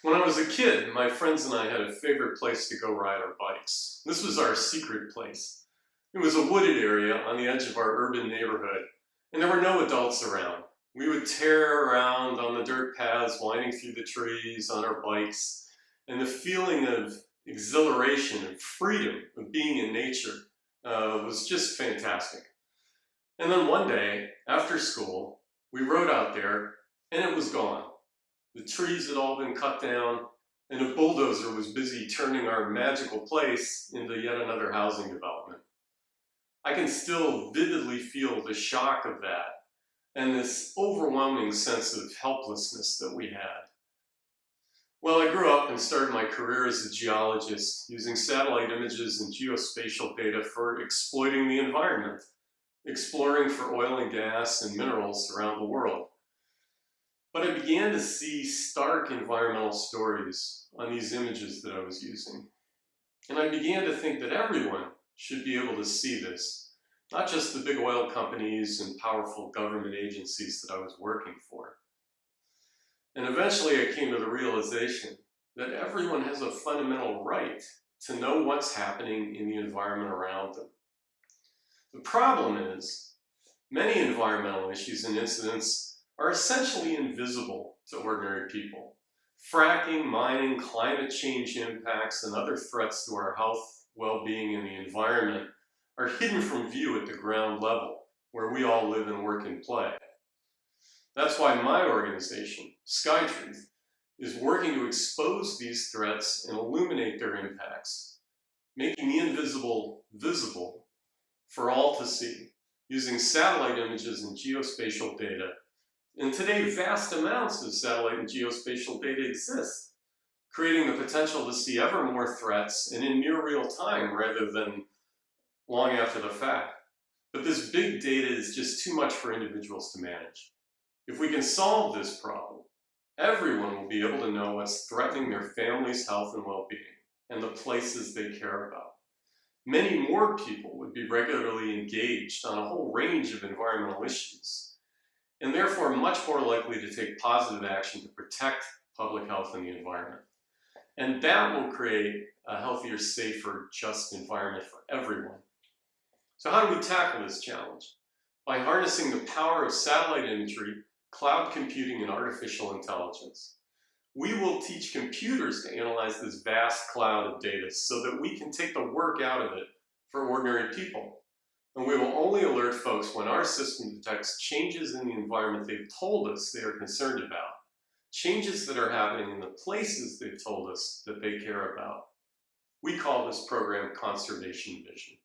When I was a kid, my friends and I had a favorite place to go ride our bikes. This was our secret place. It was a wooded area on the edge of our urban neighborhood, and there were no adults around. We would tear around on the dirt paths, winding through the trees on our bikes, and the feeling of exhilaration and freedom of being in nature was just fantastic. And then one day, after school, we rode out there, and it was gone. The trees had all been cut down, and a bulldozer was busy turning our magical place into yet another housing development. I can still vividly feel the shock of that and this overwhelming sense of helplessness that we had. Well, I grew up and started my career as a geologist using satellite images and geospatial data for exploiting the environment, exploring for oil and gas and minerals around the world. But I began to see stark environmental stories on these images that I was using. And I began to think that everyone should be able to see this, not just the big oil companies and powerful government agencies that I was working for. And eventually I came to the realization that everyone has a fundamental right to know what's happening in the environment around them. The problem is, many environmental issues and incidents are essentially invisible to ordinary people. Fracking, mining, climate change impacts, and other threats to our health, well-being, and the environment are hidden from view at the ground level, where we all live and work and play. That's why my organization, SkyTruth, is working to expose these threats and illuminate their impacts, making the invisible visible for all to see, using satellite images and geospatial data. And today, vast amounts of satellite and geospatial data exist, creating the potential to see ever more threats and in near real time rather than long after the fact. But this big data is just too much for individuals to manage. If we can solve this problem, everyone will be able to know what's threatening their family's health and well-being and the places they care about. Many more people would be regularly engaged on a whole range of environmental issues, and therefore much more likely to take positive action to protect public health and the environment. And that will create a healthier, safer, just environment for everyone. So how do we tackle this challenge? By harnessing the power of satellite imagery, cloud computing, and artificial intelligence. We will teach computers to analyze this vast cloud of data so that we can take the work out of it for ordinary people. And we will only alert folks when our system detects changes in the environment they've told us they are concerned about, changes that are happening in the places they've told us that they care about. We call this program Conservation Vision.